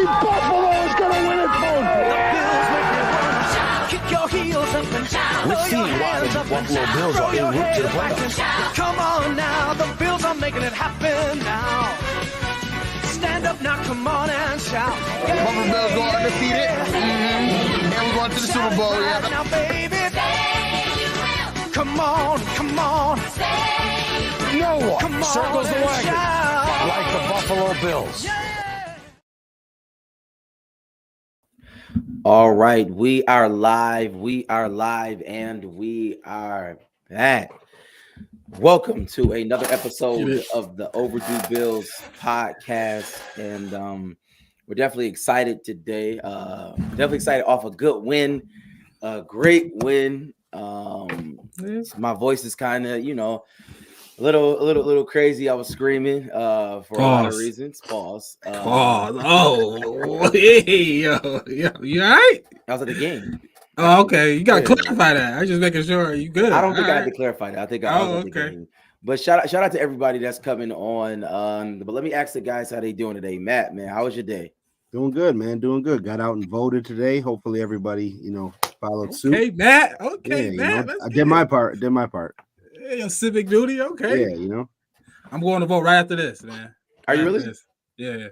believe Buffalo is going to win it, folks. Kick your heels up and shout. Let's see why the Buffalo Bills are en route to the playoffs. Come on now, the Bills are making it happen now. Stand up now, come on and shout. Buffalo Bills go undefeated. And we're going to the Super Bowl. Yeah. Now, baby, come on, come on. No one Come on circles the and wagon shout. like the Buffalo Bills. All right, we are live, and we are back. Welcome to another episode of the Overdue Bills podcast, and we're definitely excited today. Definitely excited off a good win, a great win. My voice is kind of, a little crazy. I was screaming for a lot of reasons. Pause. Hey, yo, you all right? I was at the game. Oh, okay. You gotta clarify that. I'm just making sure you good. I don't think I had to clarify that. I think I was at the game. But shout out to everybody that's coming on. But let me ask the guys how they doing today. Matt, man, how was your day? Doing good, man. Doing good. Got out and voted today. Hopefully everybody, followed suit. Hey, Matt. Okay, yeah, Matt. I did my part. Hey, your civic duty. Okay. Yeah, I'm going to vote right after this, man. Are you really? Yeah.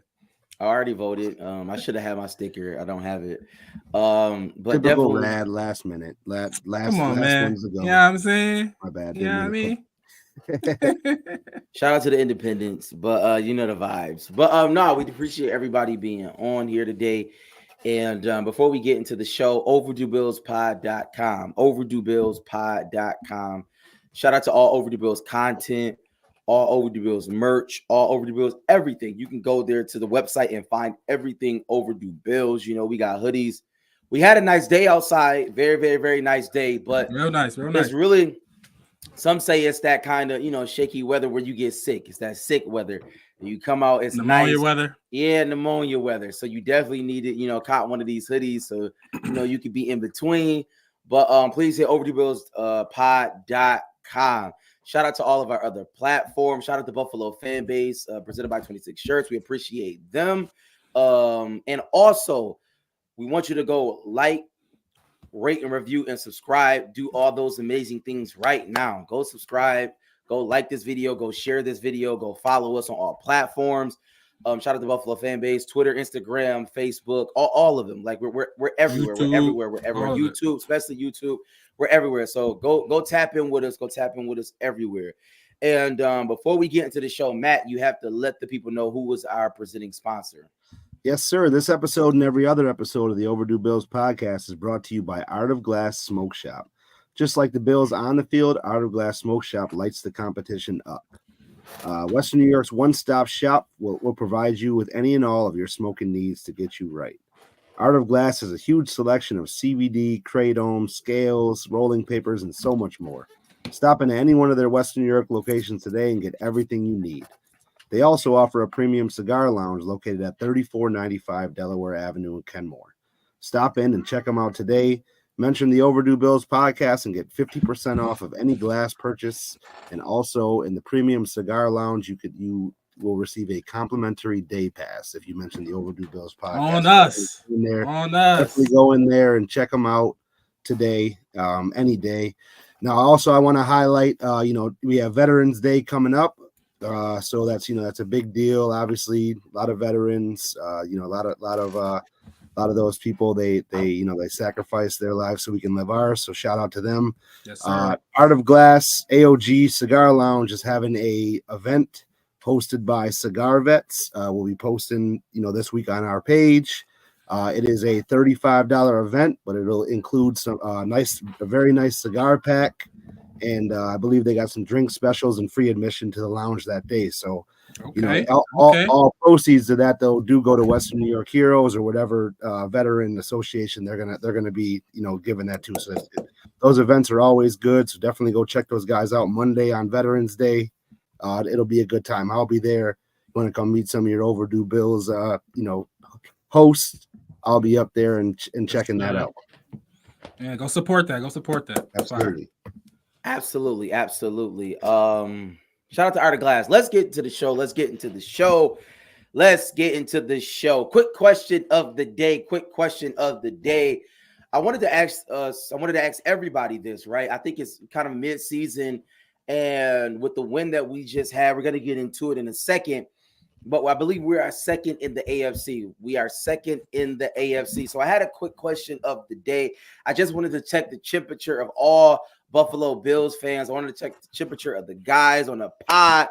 I already voted. I should have had my sticker. I don't have it. But typical definitely last minute. Last Come on, man. ones ago. You know what I'm saying? My bad. You know what I mean? Shout out to the independents, but you know the vibes. But no, we appreciate everybody being on here today. And before we get into the show, overduebillspod.com, overduebillspod.com. Shout out to all Overdue Bills content, all Overdue Bills merch, all Overdue Bills, everything. You can go there to the website and find everything Overdue Bills. We got hoodies. We had a nice day outside. Very, very, very nice day. But real nice. It's really, some say it's that kind of, shaky weather where you get sick. It's that sick weather. You come out, it's pneumonia nice. Weather. Yeah, pneumonia weather. So you definitely need it, caught one of these hoodies so, you could be in between. But please hit overduebillspod.com. Shout out to all of our other platforms. Shout out to Buffalo Fan Base, presented by 26 Shirts. We appreciate them. And also, we want you to go like, rate, and review, and subscribe. Do all those amazing things right now. Go subscribe. Go like this video. Go share this video. Go follow us on all platforms. Shout out to Buffalo Fan Base, Twitter, Instagram, Facebook, all of them. Like we're everywhere. YouTube, we're everywhere. We're everywhere. YouTube, especially YouTube. We're everywhere. So go tap in with us. Go tap in with us everywhere. And before we get into the show, Matt, you have to let the people know who was our presenting sponsor. Yes, sir. This episode and every other episode of the Overdue Bills podcast is brought to you by Art of Glass Smoke Shop. Just like the Bills on the field, Art of Glass Smoke Shop lights the competition up. Western New York's one-stop shop will provide you with any and all of your smoking needs to get you right. Art of Glass has a huge selection of CBD, kratom, scales, rolling papers, and so much more. Stop into any one of their Western New York locations today and get everything you need. They also offer a premium cigar lounge located at 3495 Delaware Avenue in Kenmore. Stop in and check them out today. Mention the Overdue Bills podcast and get 50% off of any glass purchase. And also in the premium cigar lounge, you will receive a complimentary day pass if you mention the Overdue Bills podcast. On us. Definitely go in there and check them out today, any day. Now, also, I want to highlight, we have Veterans Day coming up. So that's a big deal. Obviously, a lot of veterans, a lot of those people, they sacrifice their lives so we can live ours. So shout out to them. Yes, sir. Art of Glass AOG Cigar Lounge is having a event hosted by Cigar Vets. We'll be posting, this week on our page. It is a $35 event, but it'll include a very nice cigar pack. And I believe they got some drink specials and free admission to the lounge that day. So, all proceeds of that though do go to Western New York Heroes or whatever veteran association they're gonna be giving that to. So those events are always good. So definitely go check those guys out Monday on Veterans Day. It'll be a good time. I'll be there. You want to come meet some of your Overdue Bills, hosts? I'll be up there and checking that out. Yeah, go support that. Absolutely. Shout out to Art of Glass. Let's get into the show. let's get into the show. Quick question of the day. I wanted to ask everybody this, right? I think it's kind of mid-season, and with the win that we just had, we're going to get into it in a second. But I believe we are second in the AFC. So I had a quick question of the day. I just wanted to check the temperature of all Buffalo Bills fans. I wanted to check the temperature of the guys on the pod.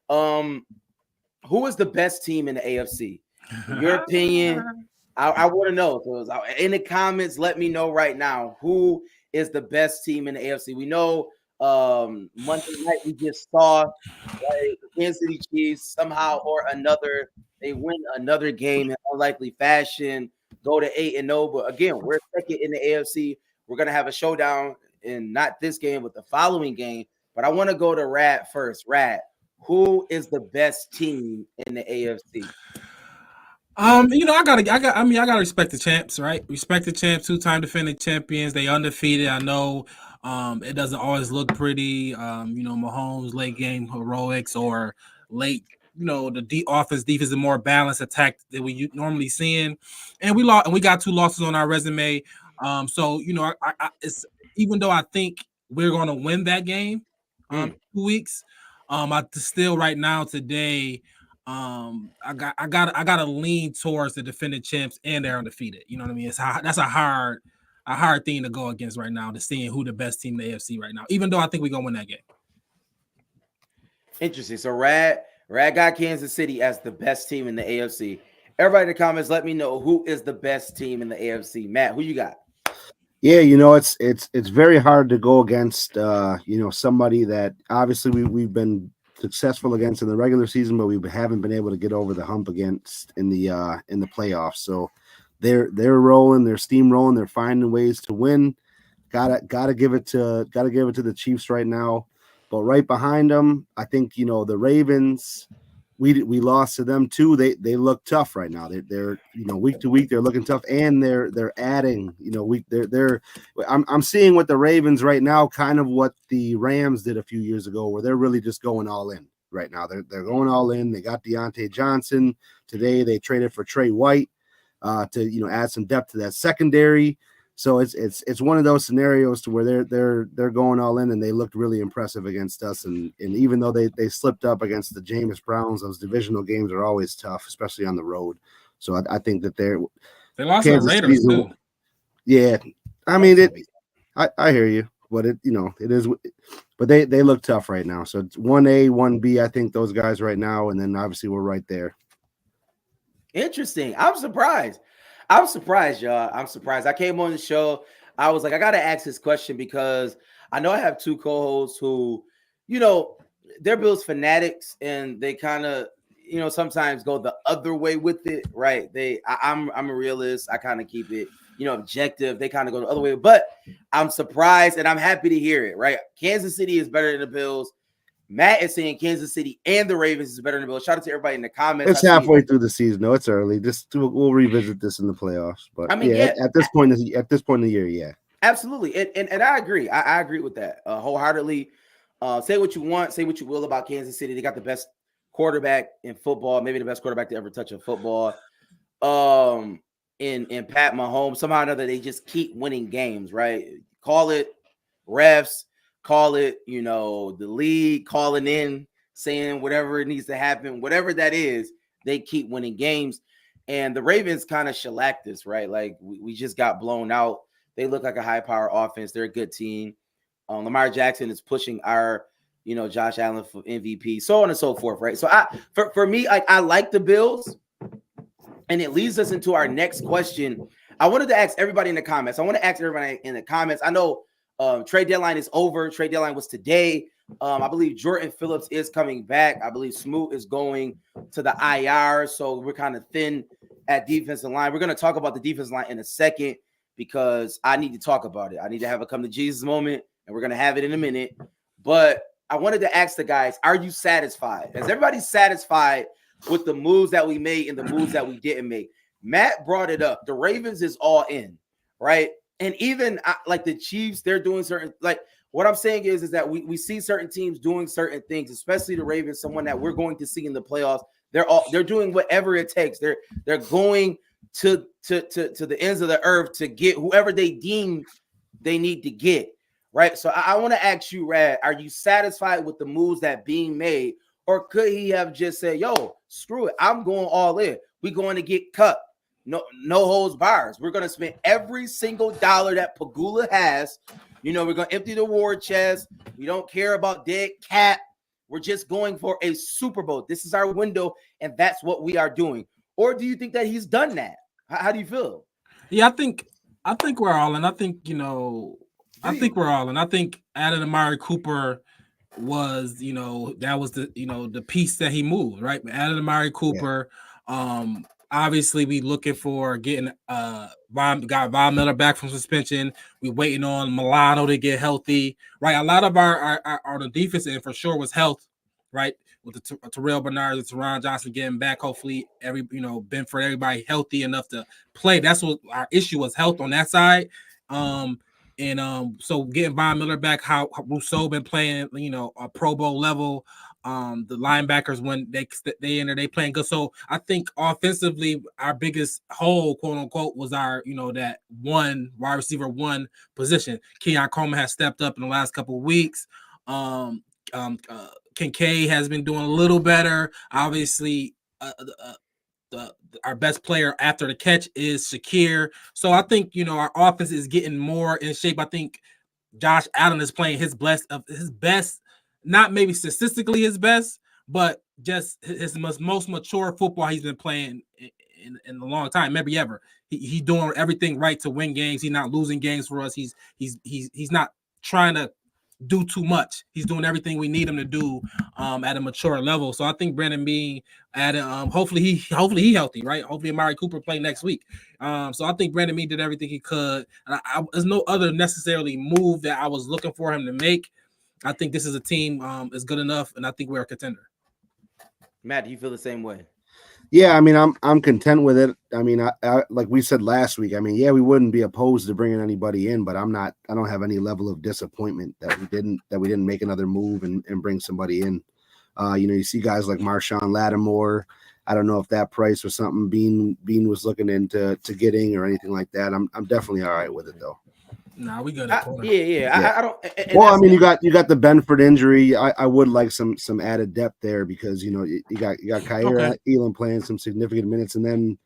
Who is the best team in the AFC? In your opinion, I want to know. So in the comments, let me know right now who is the best team in the AFC. We know Monday night we just saw the Kansas City Chiefs somehow or another they win another game in unlikely fashion, go to 8-0. But again, we're second in the AFC. We're gonna have a showdown in not this game, but the following game. But I want to go to Rad first. Rad, who is the best team in the AFC? I gotta respect the champs, right? Respect the champs, 2-time defending champions. They undefeated. I know it doesn't always look pretty. Mahomes late game heroics or late, the offense defense is more balanced attack than we normally seeing. And we lost, and we got 2 losses on our resume. It's even though I think we're going to win that game 2 weeks, I still right now today. I gotta lean towards the defending champs and they're undefeated. You know what I mean? That's a hard thing to go against right now, to seeing who the best team in the AFC right now, even though I think we're gonna win that game. Interesting. So Rad got Kansas City as the best team in the AFC. Everybody in the comments, let me know who is the best team in the AFC. Matt, who you got? Yeah, it's very hard to go against somebody that obviously we've been successful against in the regular season, but we haven't been able to get over the hump against in the playoffs. So they're rolling, they're steamrolling, they're finding ways to win. Gotta give it to the Chiefs right now. But right behind them, I think the Ravens. We lost to them too. They look tough right now. They're week to week they're looking tough, and they're adding I'm seeing with the Ravens right now kind of what the Rams did a few years ago, where they're really just going all in right now. They're going all in. They got Deontay Johnson today. They traded for Trey White to add some depth to that secondary. So it's one of those scenarios to where they're going all in, and they looked really impressive against us. And even though they slipped up against the Jameis Browns, those divisional games are always tough, especially on the road. So I think that they lost to the Raiders too. Yeah, I mean I hear you, but it is, but they look tough right now. So it's 1A, 1B. I think those guys right now, and then obviously we're right there. Interesting. I'm surprised, y'all. I'm surprised. I came on the show. I was like, I got to ask this question because I know I have 2 co-hosts who, they're Bills fanatics, and they kind of, sometimes go the other way with it, right? I'm a realist. I kind of keep it, objective. They kind of go the other way, but I'm surprised and I'm happy to hear it, right? Kansas City is better than the Bills. Matt is saying Kansas City and the Ravens is better than the Bills. Shout out to everybody in the comments. It's halfway through the season. No, it's early. We'll revisit this in the playoffs. But at this point in the year, yeah. Absolutely. And I agree. I agree with that wholeheartedly. Say what you want, say what you will about Kansas City. They got the best quarterback in football, maybe the best quarterback to ever touch a football. In Pat Mahomes, somehow or another, they just keep winning games, right? Call it refs. Call it, the league calling in, saying whatever it needs to happen, whatever that is, they keep winning games. And the Ravens kind of shellacked us, right? Like we just got blown out. They look like a high-power offense. They're a good team. Lamar Jackson is pushing our, Josh Allen for MVP, so on and so forth, right? So for me, I like the Bills, and it leads us into our next question. I wanted to ask everybody in the comments. I know trade deadline is over. Trade deadline was today. I believe Jordan Phillips is coming back. I believe Smoot is going to the IR. So we're kind of thin at defensive line. We're going to talk about the defensive line in a second because I need to talk about it. I need to have a come to Jesus moment, and we're going to have it in a minute. But I wanted to ask the guys, are you satisfied? Is everybody satisfied with the moves that we made and the moves that we didn't make? Matt brought it up. The Ravens is all in, right? And even like the Chiefs, they're doing certain, like what I'm saying is that we see certain teams doing certain things, especially the Ravens, someone that we're going to see in the playoffs They're doing whatever it takes. They're going to the ends of the earth to get whoever they deem they need to get. Right. So I want to ask you, Rad, are you satisfied with the moves that being made? Or could he have just said, yo, screw it, I'm going all in. We're going to get cut. No holds bars. We're going to spend every single dollar that Pegula has. We're going to empty the war chest. We don't care about dead cap. We're just going for a Super Bowl. This is our window, and that's what we are doing. Or do you think that he's done that? How do you feel? Yeah, I think we're all in. I think, I think we're all in. I think adding Amari Cooper was, that was the piece that he moved, right? Adding Amari Cooper. Yeah. Obviously, we looking for getting Von Miller back from suspension. We waiting on Milano to get healthy, right? A lot of our the defense end for sure was health, right? With the Terrell Bernard and Teron Johnson getting back, hopefully Benford, everybody healthy enough to play. That's what our issue was, health on that side. So getting Von Miller back, how Rousseau been playing, a Pro Bowl level. The linebackers, when they enter, they playing good. So I think offensively, our biggest hole, quote unquote, was our that one wide receiver one position. Keon Coleman has stepped up in the last couple of weeks. Kincaid has been doing a little better. Obviously, our best player after the catch is Shakir. So I think our offense is getting more in shape. I think Josh Allen is playing his best. Not maybe statistically his best, but just his most mature football he's been playing in a long time, maybe ever. He's doing everything right to win games. He's not losing games for us. He's not trying to do too much. He's doing everything we need him to do at a mature level. So I think Brandon Beane added. Hopefully he healthy, right? Hopefully Amari Cooper play next week. So I think Brandon Beane did everything he could. And there's no other necessarily move that I was looking for him to make. I think this is a team is good enough, and I think we're a contender. Matt, do you feel the same way? Yeah, I mean, I'm content with it. I mean, I like we said last week. I mean, yeah, we wouldn't be opposed to bringing anybody in, but I don't have any level of disappointment that we didn't make another move and bring somebody in. You see guys like Marshawn Lattimore. I don't know if that price was something Bean was looking into getting or anything like that. I'm definitely all right with it though. Nah, we good. Yeah. I don't. Well, I mean, you got the Benford injury. I would like some added depth there because you got Kyer Elam playing some significant minutes, and then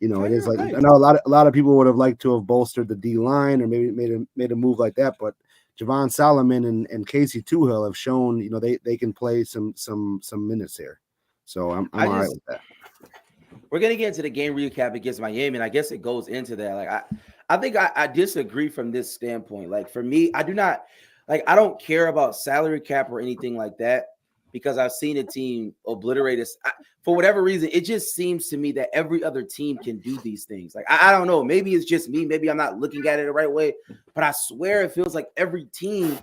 it is like right. I know a lot of people would have liked to have bolstered the D line or maybe made a move like that, but Javon Solomon and Casey Tuhill have shown they can play some minutes here, so I'm all right with that. We're gonna get into the game recap against Miami, and I guess it goes into that. Like I think I disagree from this standpoint. Like for me, I don't care about salary cap or anything like that because I've seen a team obliterate us. For whatever reason, it just seems to me that every other team can do these things. Like I don't know, maybe it's just me, maybe I'm not looking at it the right way, but I swear it feels like every team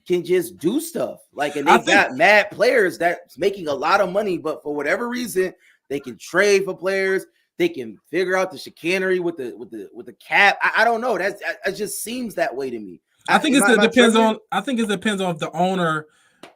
can just do stuff. Like, and they've got mad players that's making a lot of money, but for whatever reason, they can trade for players. They can figure out the chicanery with the cap. I don't know. It just seems that way to me. I think it depends on the owner,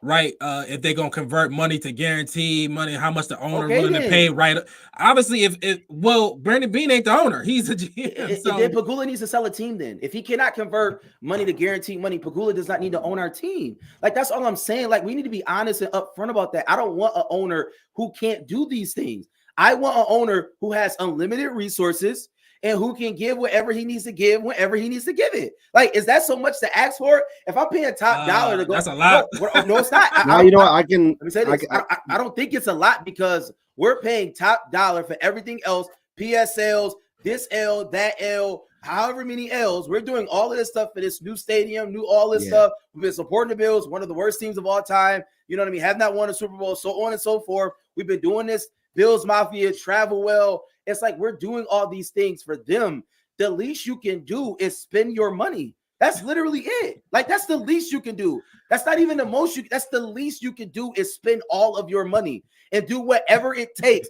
right? If they're gonna convert money to guaranteed money, how much the owner willing to pay, right? Obviously, Brandon Beane ain't the owner; he's a GM. So then Pegula needs to sell a team. Then, if he cannot convert money to guaranteed money, Pegula does not need to own our team. Like that's all I'm saying. Like we need to be honest and upfront about that. I don't want an owner who can't do these things. I want an owner who has unlimited resources and who can give whatever he needs to give whenever he needs to give it. Like, is that so much to ask for? If I'm paying top dollar to go, that's a lot. No, it's not. Let me say this. I don't think it's a lot because we're paying top dollar for everything else. PSLs, this L, that L, however many L's. We're doing all of this stuff for this new stadium, all this stuff. We've been supporting the Bills, one of the worst teams of all time. You know what I mean? Have not won a Super Bowl, so on and so forth. We've been doing this. Bills Mafia, travel well. It's like we're doing all these things for them. The least you can do is spend your money. That's literally it. Like that's the least you can do. That's not even the most that's the least you can do is spend all of your money and do whatever it takes.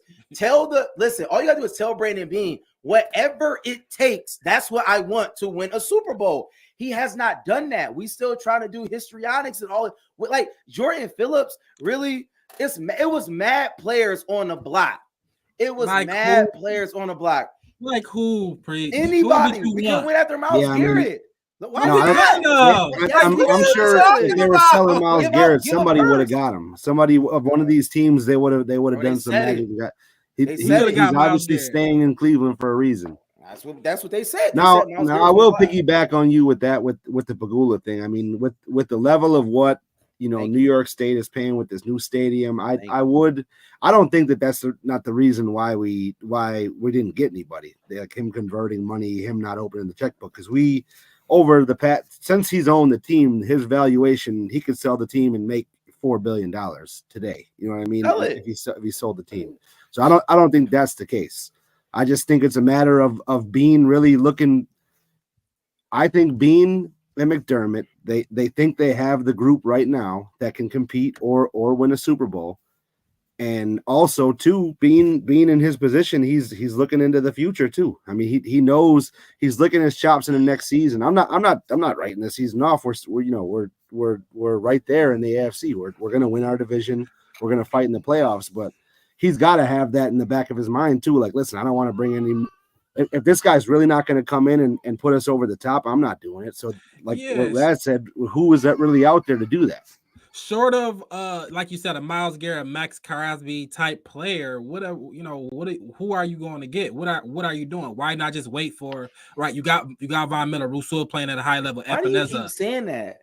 Listen, all you gotta do is tell Brandon Beane, whatever it takes, that's what I want to win a Super Bowl. He has not done that. We still trying to do histrionics and all. Like Jordan Phillips, really? it was mad players on the block. It was Like mad who? players on the block. Like who? Preach. Anybody. Who We can win after Myles Yeah, I mean, Garrett. Why No, we I not? don't- Yes, I'm we is. sure if they were selling Myles Give up- Garrett, give up somebody would have first. got him. Somebody of one of these teams, they would have Bro, they done some said magic. They said it. He's Got Myles obviously Garrett. staying in Cleveland for a reason. That's what they said. They Now, said Myles now Garrett's I on will the block. piggyback on you with that with the Pagula thing. I mean, with the level of what Thank New you. York State is paying with this new stadium, I Thank don't think that's not the reason why we didn't get anybody. Like him converting money, him not opening the checkbook, because we over the past since he's owned the team, his valuation, he could sell the team and make $4 billion today. You know what I mean? Sell it. If he sold the team. So I don't think that's the case. I just think it's a matter of Bean really looking. I think Bean and McDermott, they think they have the group right now that can compete or win a Super Bowl. And also too, Bean in his position, he's looking into the future too. I mean, he knows he's licking his chops in the next season. I'm not writing the season off. We're right there in the AFC. We're gonna win our division. We're gonna fight in the playoffs, but he's got to have that in the back of his mind too. Like, listen, I don't want to bring any. If this guy's really not going to come in and put us over the top, I'm not doing it. So, like what Rad said, who is that really out there to do that? Short of like you said, a Myles Garrett, Max Crosby type player, whatever, who are you going to get? What are you doing? Why not just wait for right? You got Von Miller, Rousseau playing at a high level. Why do you keep saying that?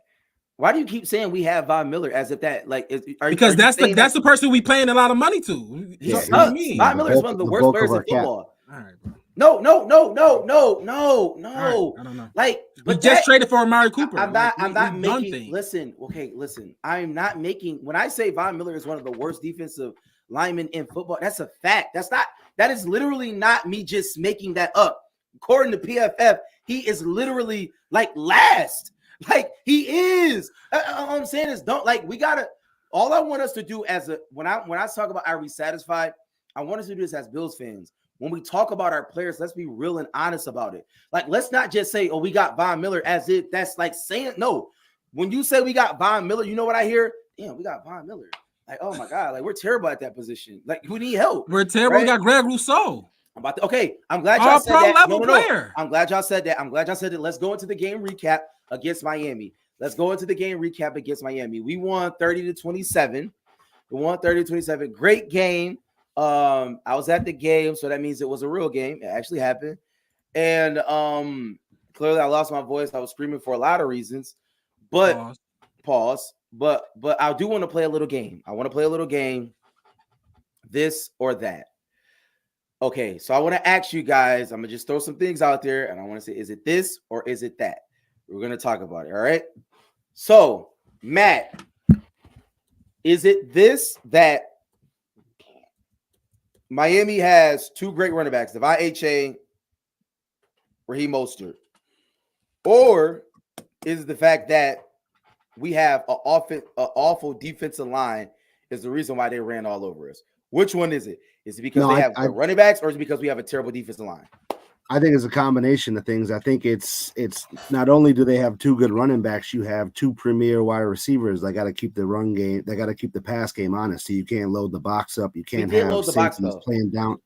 Why do you keep saying we have Von Miller as if that because that's the person we paying a lot of money to. Von Miller is one of the worst players in football. All right, bro. No. Right, I don't know. Like, we just traded for Amari Cooper. I'm not making. Listen. I'm not making. When I say Von Miller is one of the worst defensive linemen in football, that's a fact. That is literally not me just making that up. According to PFF, he is literally like last. Like he is. All I'm saying is we gotta. All I want us to do when I talk about are we satisfied, I want us to do this as Bills fans. When we talk about our players, let's be real and honest about it. Like, let's not just say, oh, we got Von Miller as if that's like saying no. When you say we got Von Miller, you know what I hear? Damn, we got Von Miller. Like, oh my God, like we're terrible at that position. Like, we need help. We're terrible. Right? We got Greg Rousseau. I'm glad y'all said that. No. I'm glad y'all said that. Let's go into the game recap against Miami. We won 30-27. Great game. I was at the game, so that means it was a real game. It actually happened. And clearly I lost my voice. I was screaming for a lot of reasons. But pause. But I do want to play a little game. I want to play a little game. This or that. Okay, so I want to ask you guys, I'm going to just throw some things out there, and I want to say, is it this or is it that? We're going to talk about it, all right? So, Matt, is it this that Miami has two great running backs, Devon Achane, Raheem Mostert? Or is it the fact that we have an awful defensive line is the reason why they ran all over us? Which one is it? Is it because they have good running backs, or is it because we have a terrible defensive line? I think it's a combination of things. I think it's not only do they have two good running backs, you have two premier wide receivers. They got to keep the run game. They got to keep the pass game honest. So you can't load the box up. You can't have safeties playing down.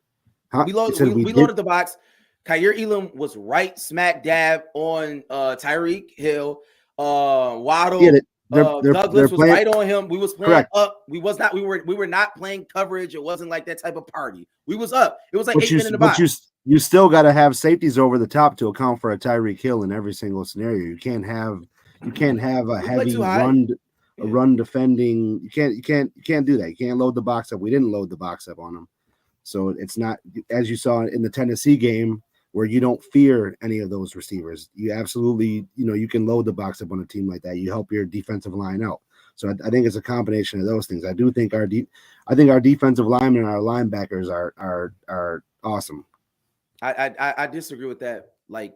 Huh? We loaded the box. Kyer Elam was right smack dab on Tyreek Hill. Waddle. Yeah, Douglas was right on him. We was playing correct. Up. We were not playing coverage. It wasn't like that type of party. We was up. It was like 8 minutes in the box. You still got to have safeties over the top to account for a Tyreek Hill in every single scenario. You can't have a heavy run defending. You can't do that. You can't load the box up. We didn't load the box up on them. So it's not, as you saw in the Tennessee game, where you don't fear any of those receivers. You absolutely, you can load the box up on a team like that. You help your defensive line out. So I think it's a combination of those things. I do think our defensive linemen and our linebackers are awesome. I disagree with that. Like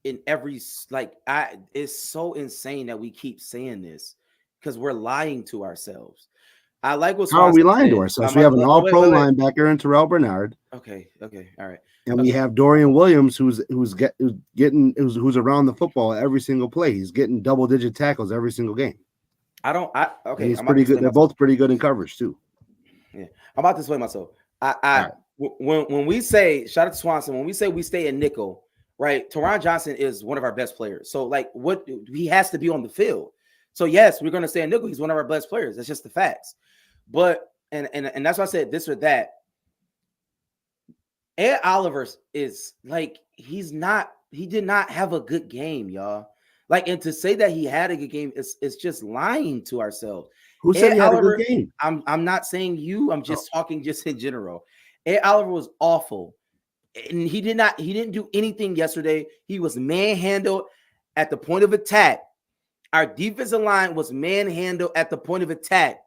in every it's so insane that we keep saying this because we're lying to ourselves. I like what's how are we lying to ourselves? We have an all-pro linebacker in Terrell Bernard. Okay, all right. And we have Dorian Williams, who's around the football every single play. He's getting double-digit tackles every single game. Okay. He's pretty good. They're both pretty good in coverage too. Yeah, I'm about to explain myself. When we say shout out to Swanson, when we say we stay in nickel, right? Teron Johnson is one of our best players. So like, what he has to be on the field. So yes, we're gonna stay in nickel. He's one of our best players. That's just the facts. But and that's why I said this or that. Ed Oliver is like he did not have a good game, y'all. Like, and to say that he had a good game is just lying to ourselves. Who said he had a good game? I'm not saying you. I'm just talking just in general. Ed Oliver was awful, and he didn't do anything yesterday. He was manhandled at the point of attack. Our defensive line was manhandled at the point of attack,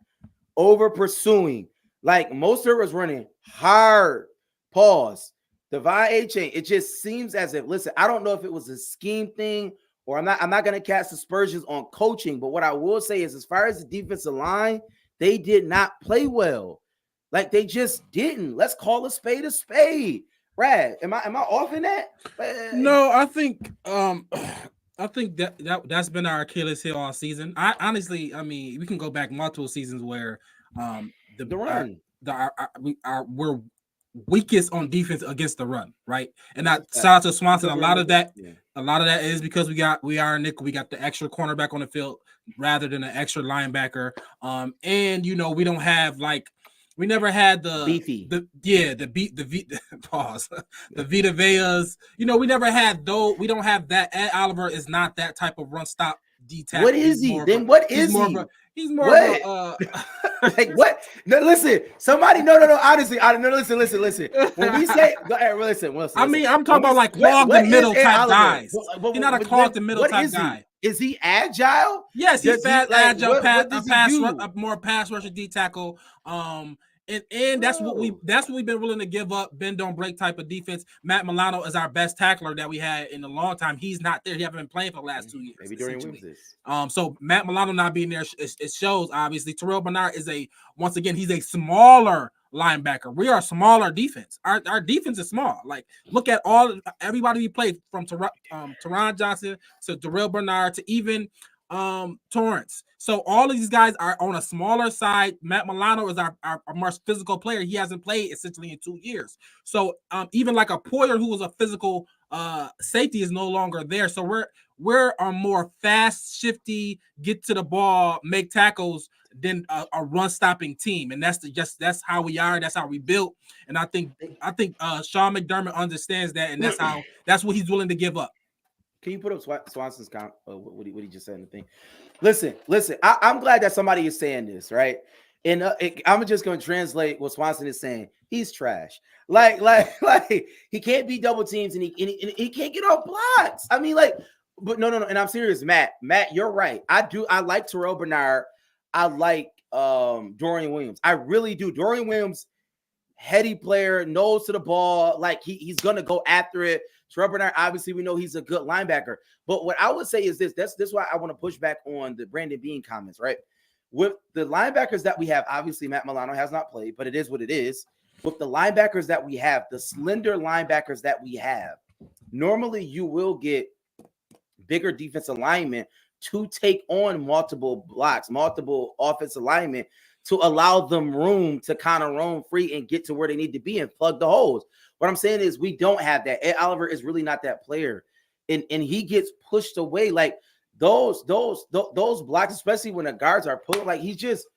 over pursuing. Like Mostert was running hard. Pause. Devon A-Chain. It just seems as if, listen, I don't know if it was a scheme thing or I'm not going to cast aspersions on coaching, but what I will say is as far as the defensive line, they did not play well. Like they just didn't. Let's call a spade a spade. Brad, am I off in that? No, I think that's been our Achilles heel all season. I mean, we can go back multiple seasons where the run we're weakest on defense against the run, right? And that shout out to Swanson. A lot of that is because we are nickel. We got the extra cornerback on the field rather than an extra linebacker. And you know we don't have like we never had the beefy the Vita Veas. You know we never had those. We don't have that. Ed Oliver is not that type of run stop D tackle. What is he? Then what is he? He's more of a like what? No, listen. Somebody, no. Honestly, listen. When we say, listen. I mean, I'm talking about like clog the middle type guys. He's not a clog the middle type guy. Is he agile? Yes, he's fast, agile, a more pass rusher D tackle. And that's what we've been willing to give up. Bend don't break type of defense. Matt Milano is our best tackler that we had in a long time. He's not there. He hasn't been playing for the last 2 years. Maybe during Wednesdays. So Matt Milano not being there, it shows obviously. Terrell Bernard is he's a smaller linebacker. We are a smaller defense. Our defense is small. Like look at everybody we played from Teron Johnson to Terrell Bernard to even Torrance. So all of these guys are on a smaller side. Matt Milano is our more physical player. He hasn't played essentially in 2 years. So even like a Poyer who was a physical safety is no longer there. So we're a more fast, shifty, get to the ball, make tackles than a run stopping team. And that's how we are. That's how we built. And I think Sean McDermott understands that, and that's what he's willing to give up. Can you put up Swanson's what he just said in the thing? Listen. I'm glad that somebody is saying this, right? And I'm just going to translate what Swanson is saying. He's trash. Like he can't be double teams and he can't get off blocks. I mean, like, but no. And I'm serious, Matt. Matt, you're right. I like Terrell Bernard. I like Dorian Williams. I really do. Dorian Williams, heady player, nose to the ball. Like he's going to go after it. Terrell Bernard, obviously, we know he's a good linebacker. But what I would say is this. This why I want to push back on the Brandon Beane comments, right? With the linebackers that we have, obviously, Matt Milano has not played, but it is what it is. With the linebackers that we have, the slender linebackers that we have, normally you will get bigger defensive alignment to take on multiple blocks, multiple offensive alignment to allow them room to kind of roam free and get to where they need to be and plug the holes. What I'm saying is we don't have that. Ed Oliver is really not that player. And he gets pushed away. Like those blocks, especially when the guards are pulling, like he just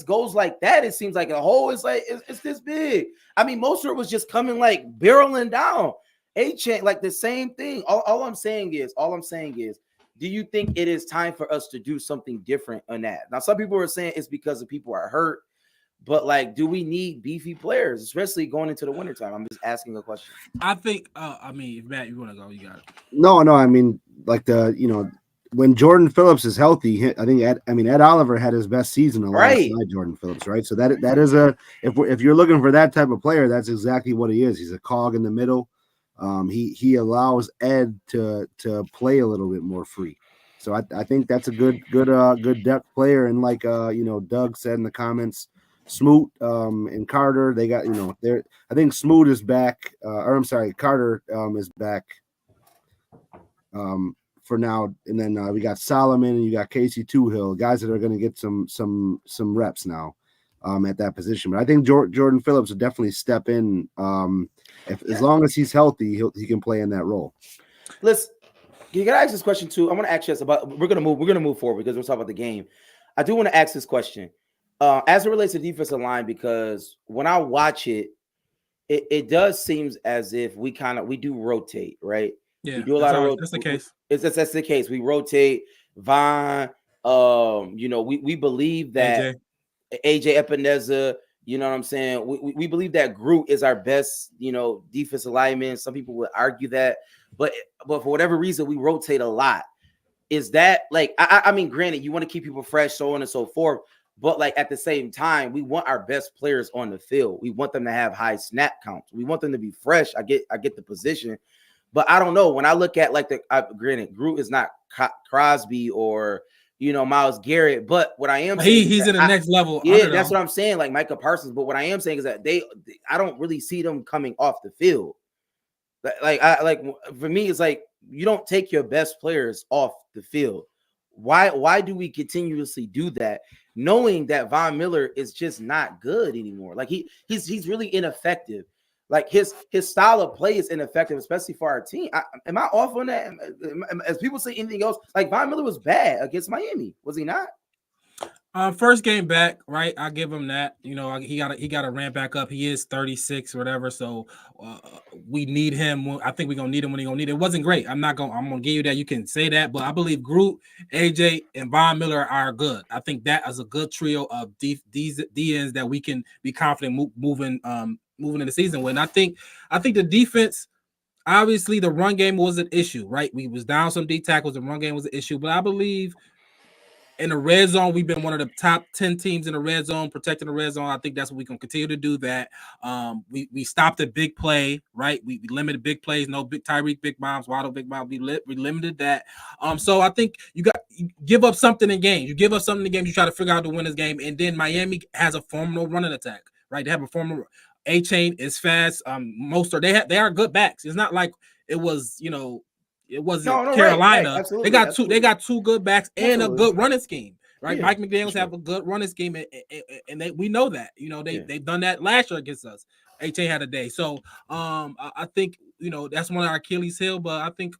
goes like that. It seems like the hole is like it's this big. I mean, Mostert was just coming like barreling down. A-Chain, like the same thing. All I'm saying is, do you think it is time for us to do something different on that? Now, some people are saying it's because the people are hurt. But like, do we need beefy players, especially going into the wintertime? I'm just asking a question. I think, if Matt, you want to go, you got it. No. I mean, like when Jordan Phillips is healthy, I think Ed Oliver had his best season alongside Jordan Phillips, right? So that is if you're looking for that type of player, that's exactly what he is. He's a cog in the middle. He allows Ed to play a little bit more free. So I think that's a good depth player. And like Doug said in the comments, Smoot and Carter, they got I think Smoot is back, Carter is back for now. And then we got Solomon and you got Casey Toohill, guys that are going to get some reps now at that position. But I think Jordan Phillips will definitely step in. As long as he's healthy, he can play in that role. Listen, you got to ask this question too. I want to ask you this about. We're gonna move forward because we're talking about the game. I do want to ask this question as it relates to defensive line, because when I watch it, it does seem as if we do rotate, right? Yeah, we do a lot of that's the case. That's the case. We rotate Von. We believe that AJ Epineza. You know what I'm saying? We believe that Groot is our best, defensive lineman. Some people would argue that, but for whatever reason, we rotate a lot. Is that like, I mean, granted, you want to keep people fresh, so on and so forth, but like at the same time, we want our best players on the field. We want them to have high snap counts. We want them to be fresh. I get the position, but I don't know. When I look at like granted, Groot is not Crosby or Myles Garrett, but what I am saying he's in the next level. Yeah, that's what I'm saying, like Micah Parsons. But what I am saying is that I don't really see them coming off the field. For me, it's like you don't take your best players off the field. Why do we continuously do that, knowing that Von Miller is just not good anymore? Like he's really ineffective. Like his style of play is ineffective, especially for our team. Am I off on that? As people say anything else, like Von Miller was bad against Miami, was he not? First game back, right? I give him that. He got to ramp back up. He is 36 or whatever, so we need him. I think we're gonna need him when he's gonna need it. It wasn't great. I'm gonna give you that. You can say that, but I believe Groot, AJ, and Von Miller are good. I think that is a good trio of DNs that we can be confident moving in the season with. And I think the defense, obviously the run game was an issue, right? We was down some D tackles. The run game was an issue, but I believe in the red zone, we've been one of the top 10 teams in the red zone, protecting the red zone. I think that's what we can continue to do. That we stopped a big play, right? We limited big plays, no big Tyreek big bombs, Waddle big bombs. We limited that. So I think you give up something in games. You give up something in games. You try to figure out to win this game, and then Miami has a formidable running attack, right? They have a formidable. A-Chain is fast. They are good backs. It's not like it was, it wasn't Carolina. Right. They got two good backs and a good running scheme, right? Yeah, Mike McDaniels have a good running scheme, and we know that. They've done that last year against us. A-Chain had a day. So I think that's one of our Achilles heel, but I think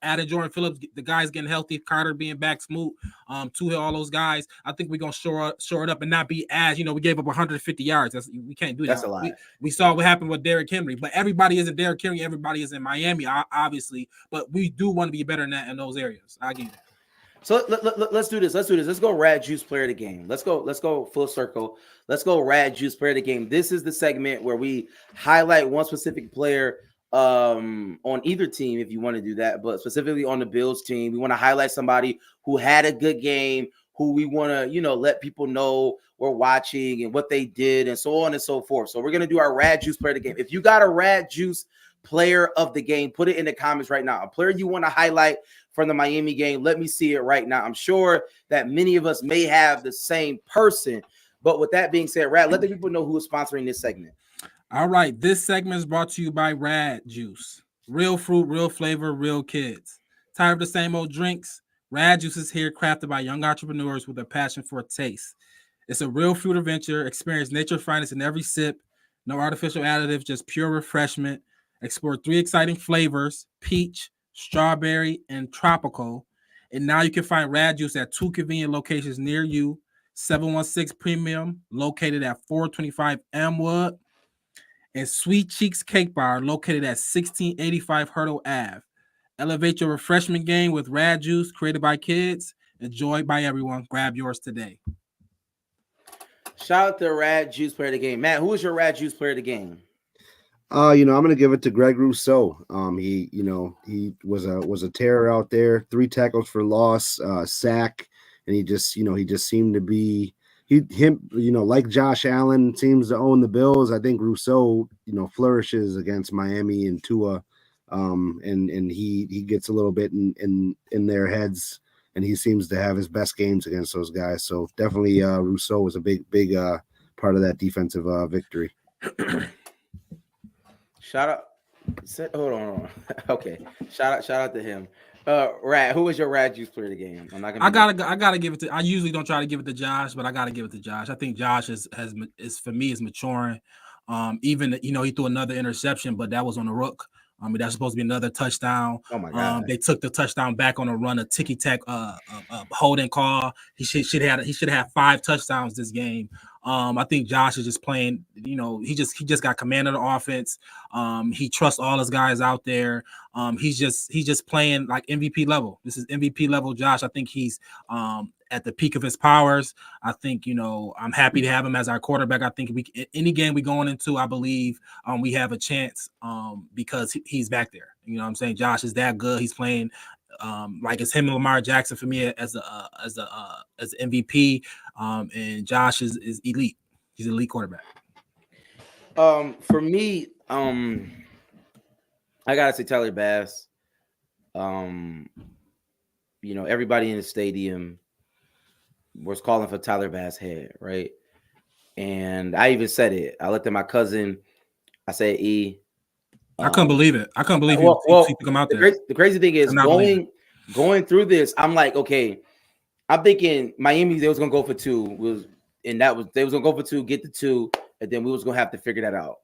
added Jordan Phillips, the guys getting healthy, Carter being back, Smoot, Toohill, all those guys. I think we're gonna shore it up and not be as we gave up 150 yards. We can't do that. That's a lot. We saw what happened with Derrick Henry, but everybody isn't Derrick Henry. Everybody is in Miami, obviously. But we do want to be better than that in those areas. I get it. So let's do this. Let's go Rad Juice player of the game. Let's go full circle. Let's go Rad Juice player of the game. This is the segment where we highlight one specific player on either team, if you want to do that, but specifically on the Bills team. We want to highlight somebody who had a good game, who we want to let people know we're watching and what they did and so on and so forth. So we're going to do our Rad Juice player of the game. If you got a Rad Juice player of the game, put it in the comments right now. A player you want to highlight from the Miami game, let me see it right now. I'm sure that many of us may have the same person, but with that being said, Rad, let the people know who is sponsoring this segment. All right, this segment is brought to you by Rad Juice. Real fruit, real flavor, real kids. Tired of the same old drinks? Rad Juice is here, crafted by young entrepreneurs with a passion for taste. It's a real fruit adventure. Experience nature's finest in every sip. No artificial additives, just pure refreshment. Explore 3 exciting flavors: peach, strawberry, and tropical. And now you can find Rad Juice at 2 convenient locations near you. 716 Premium, located at 425 Elmwood. And Sweet Cheeks Cake Bar, located at 1685 Hurdle Ave. Elevate your refreshment game with Rad Juice, created by kids, enjoyed by everyone. Grab yours today. Shout out to Rad Juice player of the game. Matt, who is your Rad Juice player of the game? I'm gonna give it to Greg Rousseau. He was a terror out there. 3 tackles for loss, sack, and he just seemed to be. Like Josh Allen seems to own the Bills. I think Rousseau, flourishes against Miami and Tua, and he gets a little bit in their heads, and he seems to have his best games against those guys. So definitely, Rousseau was a big part of that defensive victory. Shout out. Hold on. Okay. Shout out to him. Rad, who was your Rad Juice player of the game? I'm not gonna. I gotta give it to. I usually don't try to give it to Josh, but I gotta give it to Josh. I think Josh is for me is maturing. Even he threw another interception, but that was on the rook. That's supposed to be another touchdown. Oh my God! They took the touchdown back on a run, a ticky tack holding call. He should have 5 touchdowns this game. I think Josh is just playing. He just got command of the offense. He trusts all his guys out there. He's just playing like MVP level. This is MVP level Josh. I think he's at the peak of his powers. I think, I'm happy to have him as our quarterback. I think any game we going into, I believe we have a chance because he's back there. You know what I'm saying? Josh is that good. He's playing like it's him and Lamar Jackson for me as MVP. And Josh is elite. He's an elite quarterback. For me, I gotta say Tyler Bass. Everybody in the stadium was calling for Tyler Bass' head, right? And I even said it. I looked at my cousin. I said, I couldn't believe it. I couldn't believe he took him out there. The crazy thing is going through this, I'm like, okay, I'm thinking Miami, they was gonna go for 2. They was gonna go for 2, get the 2, and then we was gonna have to figure that out.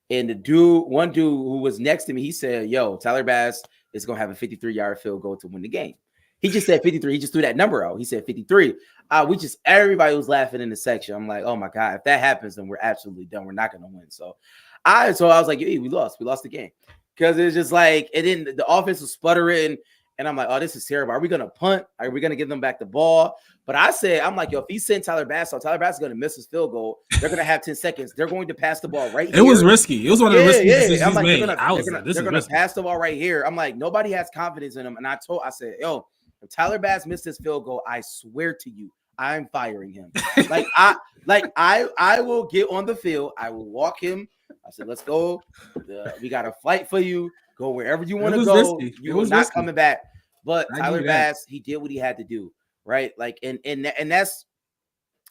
And one dude who was next to me, he said, yo, Tyler Bass is gonna have a 53-yard field goal to win the game. He just said 53. He just threw that number out. He said 53. Everybody was laughing in the section. I'm like, oh my God, if that happens, then we're absolutely done. We're not going to win. So I was like, hey, we lost the game. Because it's just like, and then the offense was sputtering. And I'm like, oh, this is terrible. Are we going to punt? Are we going to give them back the ball? But I'm like, yo, if he sent Tyler Bass out, Tyler Bass is going to miss his field goal. They're going to have 10 seconds. They're going to pass the ball right here. It was risky. It was one of the risky decisions I'm like, made. They're going to pass the ball right here. I'm like, nobody has confidence in him. And I said, yo, if Tyler Bass missed his field goal, I swear to you, I'm firing him. I will get on the field. I will walk him. I said, let's go. We got a flight for you. Go wherever you want to go. Risky. You was not coming back. But Tyler Bass, he did what he had to do, right? Like, and that's,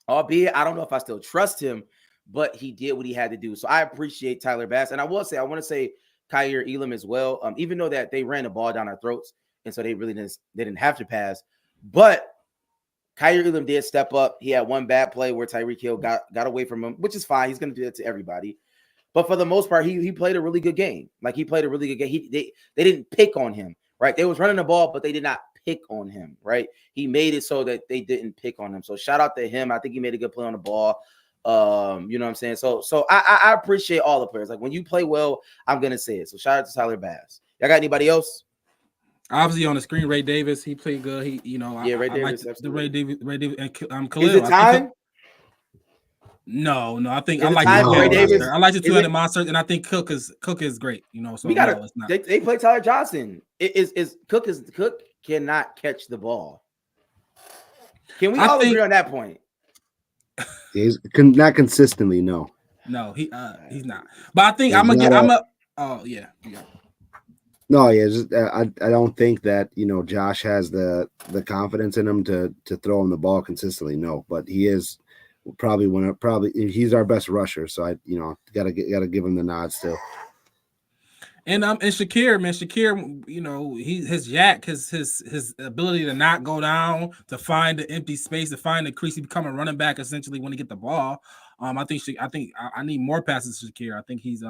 albeit I don't know if I still trust him, but he did what he had to do. So I appreciate Tyler Bass, and I want to say Kaiir Elam as well. Even though that they ran the ball down our throats, and so they didn't have to pass, but Kaiir Elam did step up. He had one bad play where Tyreek Hill got away from him, which is fine. He's going to do that to everybody. But for the most part, he played a really good game. Like, he played a really good game. They didn't pick on him, right? They was running the ball, but they did not pick on him, right? He made it so that they didn't pick on him. So shout out to him. I think he made a good play on the ball. You know what I'm saying? So I appreciate all the players. Like, when you play well, I'm going to say it. So shout out to Tyler Bass. Y'all got anybody else? Obviously on the screen, Ray Davis, he played good. Ray Davis, like the Ray Davis, and Khalil. Is it time? No, I think I like Ray Davis. I like the 200 monsters, and I think Cook is great. So it's not. They play Tyler Johnson. Cook cannot catch the ball. Can we all agree on that point? He's not consistently. No, he's not. But I think yeah. No, I don't think that Josh has the confidence in him to throw him the ball consistently. No, but he is probably he's our best rusher. So I gotta give him the nod still. And Shakir, man, his yak, his ability to not go down, to find the empty space, to find the crease, he become a running back essentially when he get the ball. I think I need more passes to Shakir. I think he's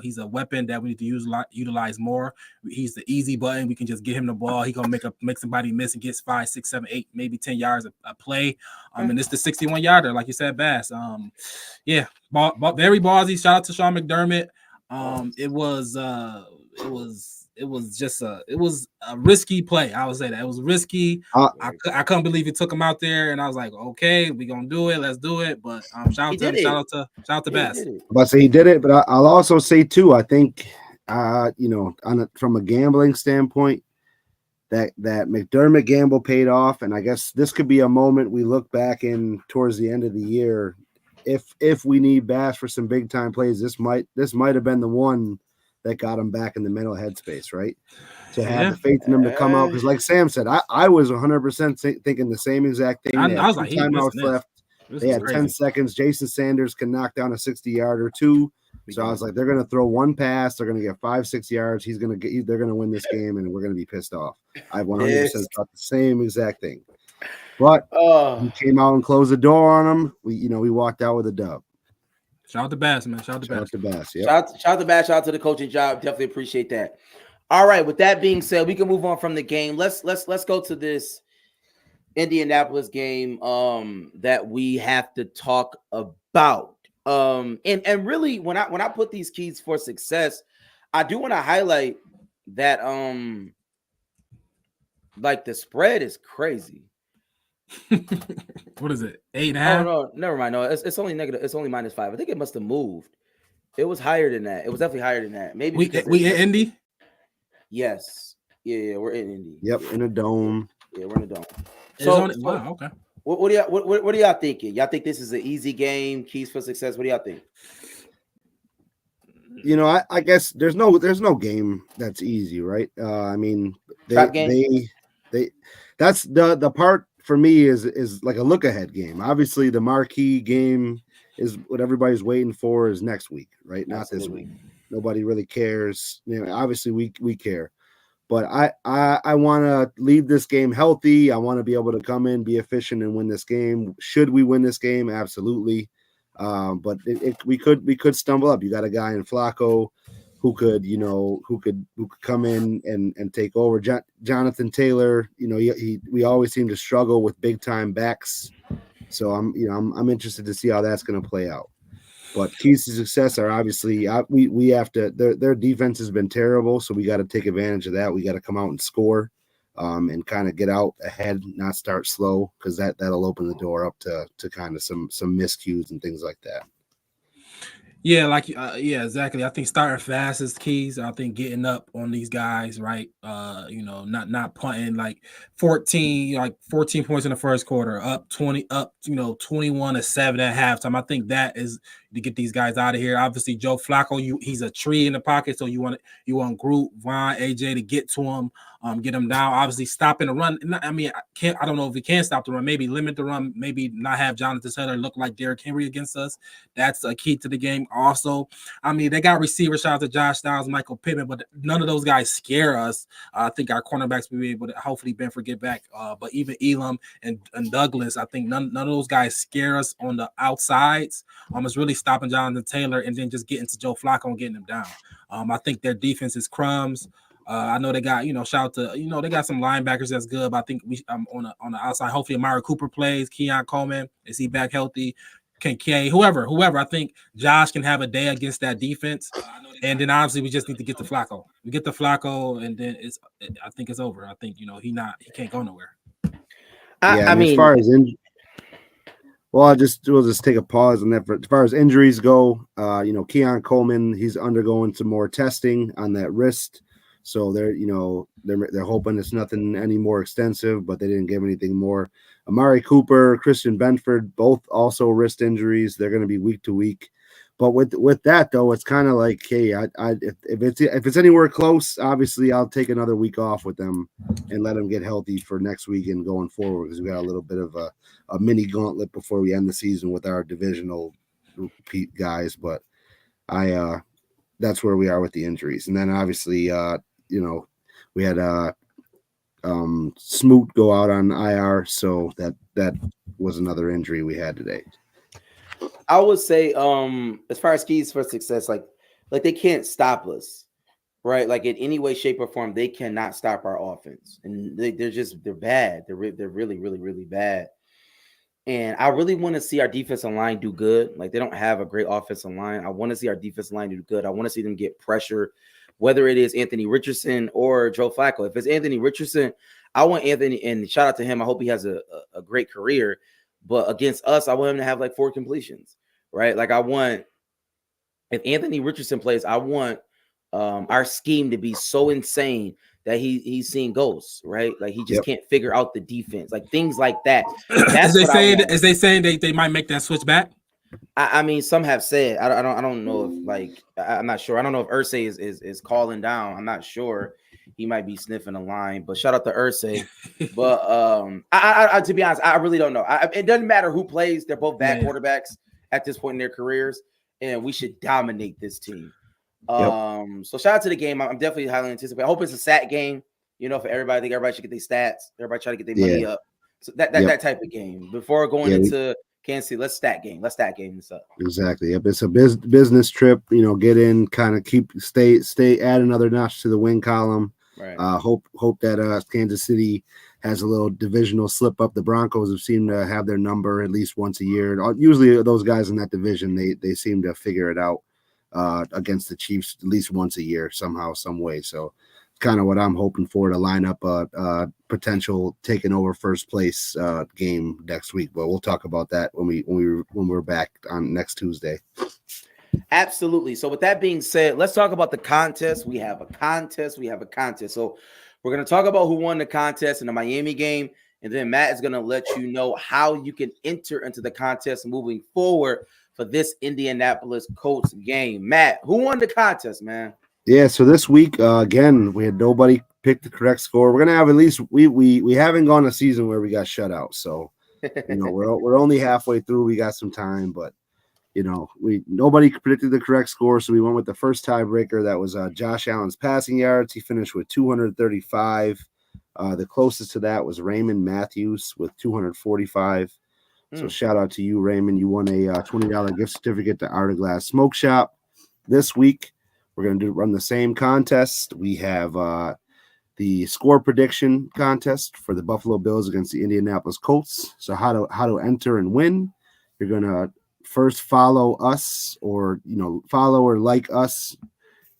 he's a weapon that we need to utilize more. He's the easy button. We can just get him the ball. He gonna make somebody miss and gets 5, 6, 7, 8, maybe 10 yards a play. And it's the 61-yarder, like you said, Bass. Very ballsy. Shout out to Sean McDermott. It was a risky play. I would say that it was risky. I couldn't believe he took him out there, and I was like, okay, we're gonna do it. Let's do it. But shout out to Bass. I'm about to say he did it, but I'll also say too, I think from a gambling standpoint, that McDermott gamble paid off, and I guess this could be a moment we look back in towards the end of the year. If we need Bass for some big time plays, this might have been the one that got him back in the mental headspace, right? To have the faith in him to come out, because like Sam said, I was 100% thinking the same exact thing. I was like, timeouts left. They had 10 seconds. Jason Sanders can knock down a 60-yarder too. So I was like, they're going to throw one pass. They're going to get 5-6 yards. They're going to win this game, and we're going to be pissed off. I 100% thought the same exact thing. But we came out and closed the door on them. We walked out with a dub. Shout out to Bass, man. Shout out to Bass. Yep. Shout out to Bass. Shout out to the coaching job. Definitely appreciate that. All right. With that being said, we can move on from the game. Let's go to this Indianapolis game that we have to talk about. And really, when I put these keys for success, I do want to highlight that like the spread is crazy. What is it? 8.5? Oh no, never mind. No, it's only negative. It's only -5. I think it must have moved. It was higher than that. It was definitely higher than that. Maybe we in Indy. Yes. Yeah, we're in Indy. Yep, in a dome. Yeah, we're in a dome. So, wow, okay. What are y'all thinking? Y'all think this is an easy game? Keys for success? What do y'all think? I guess there's no game that's easy, right? I mean, they that's the part for me is like a look ahead game. Obviously, the marquee game is what everybody's waiting for is next week, right? Not this week. Nobody really cares. Obviously we care. But I want to leave this game healthy. I want to be able to come in, be efficient, and win this game. Should we win this game? Absolutely. But we could stumble up. You got a guy in Flacco who could come in and take over. Jonathan Taylor, we always seem to struggle with big time backs. So I'm interested to see how that's going to play out. But keys to success are obviously we have to. Their defense has been terrible, so we got to take advantage of that. We got to come out and score, and kind of get out ahead, not start slow, because that'll open the door up to kind of some miscues and things like that. Yeah, exactly. I think starting fast is keys. I think getting up on these guys, right? Not punting like 14 points in the first quarter, up 20, up 21-7 at halftime. I think that is to get these guys out of here. Obviously, Joe Flacco, he's a tree in the pocket, so you want Groot, Vaughn, AJ to get to him, get him down. Obviously, stopping the run. I don't know if we can stop the run. Maybe limit the run. Maybe not have Jonathan Taylor look like Derrick Henry against us. That's a key to the game. Also, they got receivers. Shout out to Josh Styles, Michael Pittman, but none of those guys scare us. I think our cornerbacks will be able to hopefully Benford get back. But even Elam and Douglas, I think none of those guys scare us on the outsides. It's really stopping Jonathan Taylor and then just getting to Joe Flacco and getting him down. I think their defense is crumbs. I know they got, shout out to, they got some linebackers that's good, but I think we on the outside. Hopefully Amari Cooper plays. Keon Coleman, is he back healthy? Whoever. I think Josh can have a day against that defense. And then obviously we just need to get to Flacco. We get to Flacco, and then I think it's over. I think, he can't go nowhere. I mean, as far as we'll just take a pause on that. As far as injuries go, Keon Coleman, he's undergoing some more testing on that wrist. So they're hoping it's nothing any more extensive, but they didn't give anything more. Amari Cooper, Christian Benford, both also wrist injuries. They're going to be week to week. But with that though, it's kind of like, hey, if it's anywhere close, obviously I'll take another week off with them and let them get healthy for next week and going forward, because we got a little bit of a mini gauntlet before we end the season with our divisional guys. But that's where we are with the injuries. And then obviously we had Smoot go out on IR, so that was another injury we had today. I would say, as far as keys for success, like they can't stop us, right? Like in any way, shape, or form, they cannot stop our offense, and they're bad. They're really, really, really bad. And I really want to see our defensive line do good. Like they don't have a great offensive line. I want to see our defensive line do good. I want to see them get pressure, whether it is Anthony Richardson or Joe Flacco. If it's Anthony Richardson, I want Anthony, and shout out to him. I hope he has a great career. But against us, I want him to have like 4 completions, right? Like if Anthony Richardson plays, I want our scheme to be so insane that he's seeing ghosts, right? Like he just can't figure out the defense, like things like that. That's as they saying they might make that switch back. I mean, some have said. I don't know if I'm not sure. I don't know if Irsay is calling down. I'm not sure. He might be sniffing a line, but shout out to Irsay. But I to be honest, I really don't know. It doesn't matter who plays. They're both bad quarterbacks at this point in their careers. and we should dominate this team. So shout out to the game. I'm definitely highly anticipating. I hope it's a stat game, for everybody. I think everybody should get their stats. Everybody try to get their money up. So that type of game. Before going into Kansas City, let's stat game this up. Exactly. Yep. It's a business trip, get in, kind of stay add another notch to the win column. Right. Hope that Kansas City has a little divisional slip up. The Broncos have seemed to have their number at least once a year. Usually those guys in that division, they seem to figure it out against the Chiefs at least once a year somehow, some way. So kind of what I'm hoping for to line up a potential taking over first place game next week. But we'll talk about that when we're back on next Tuesday. Absolutely. So with that being said, let's talk about the contest. We have a contest. So we're going to talk about who won the contest in the Miami game, and then Matt is going to let you know how you can enter into the contest moving forward for this Indianapolis Colts game. Matt, who won the contest, man? Yeah, so this week, again, we had nobody pick the correct score. We're going to have at least we haven't gone a season where we got shut out. So, we're only halfway through. We got some time, but nobody predicted the correct score, so we went with the first tiebreaker. That was Josh Allen's passing yards. He finished with 235. The closest to that was Raymond Matthews with 245. So shout out to you, Raymond. You won a $20 gift certificate to Art of Glass Smoke Shop. This week, we're going to run the same contest. We have the score prediction contest for the Buffalo Bills against the Indianapolis Colts. So how to enter and win. You're going to first follow us or like us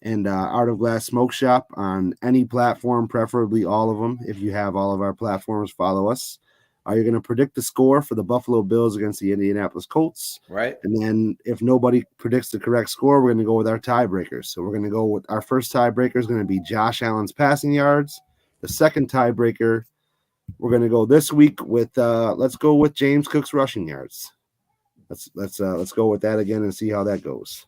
and Art of Glass Smoke Shop on any platform, preferably all of them. If you have all of our platforms, follow us. You're going to predict the score for the Buffalo Bills against the Indianapolis Colts. Right. And then if nobody predicts the correct score, we're going to go with our tiebreakers. So we're going to go with our first tiebreaker is going to be Josh Allen's passing yards. The second tiebreaker, we're going to go this week with let's go with James Cook's rushing yards. Let's go with that again and see how that goes.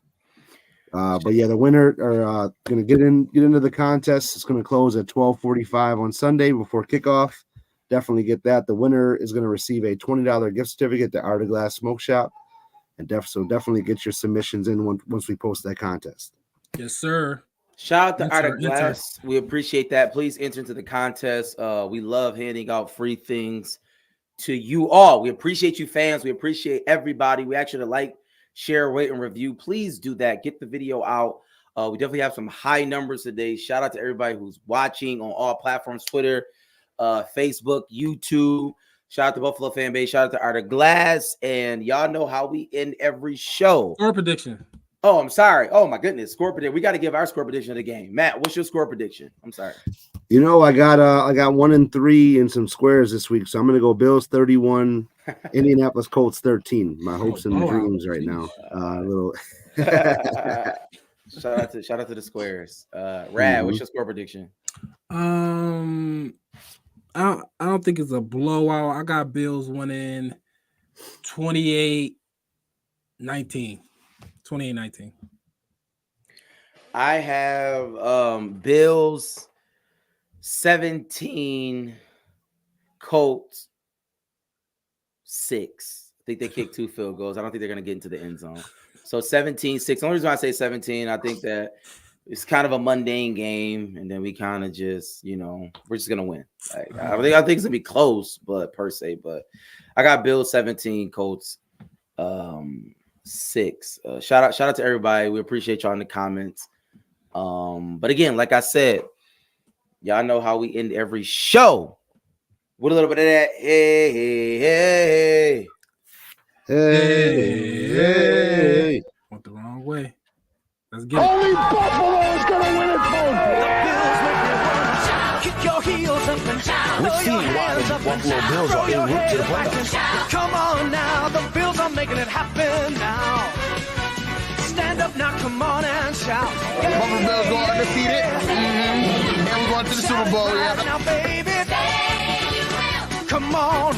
But yeah, the winner are going to get into the contest. It's going to close at 12:45 on Sunday before kickoff. Definitely get that. The winner is going to receive a $20 gift certificate to Art of Glass Smoke Shop, and definitely get your submissions in once we post that contest. Yes, sir. Shout out to Art of Glass. We appreciate that. Please enter into the contest. We love handing out free things to you all. We appreciate you fans. We appreciate everybody. We actually like, share, rate, and review. Please do that. Get the video out. We definitely have some high numbers today. Shout out to everybody who's watching on all platforms, Twitter, Facebook, YouTube. Shout out to Buffalo fan base. Shout out to Art of Glass. And y'all know how we end every show. Score prediction. Oh, I'm sorry. Oh, my goodness. Score prediction. We got to give our score prediction of the game. Matt, what's your score prediction? I'm sorry. I got 1 and 3 in some squares this week, so I'm going to go Bills 31, Indianapolis Colts 13. My hopes and dreams right now. Shout out to the squares. Rad, what's your score prediction? I don't think it's a blowout. I got Bills winning 28-19. 28-19. I have Bills 17, Colts 6. I think they kicked 2 field goals. I don't think they're going to get into the end zone. So 17-6. The only reason I say 17, I think that it's kind of a mundane game, and then we kind of just, we're just going to win. Like, I think it's going to be close, but I got Bills 17, Colts 6. Shout out to everybody. We appreciate y'all in the comments. But again, like I said, y'all know how we end every show with a little bit of that. Hey. Went the wrong way. Let's get Only Buffalo's gonna win it, folks. Kick your heels up and down. We've seen why the Buffalo Bills are en route to the playoffs. Come on now, the Bills are making it happen now. Stand up now, come on and shout. Buffalo Bills go undefeated. And we're going to the Super Bowl. Yeah. Now, baby, come on.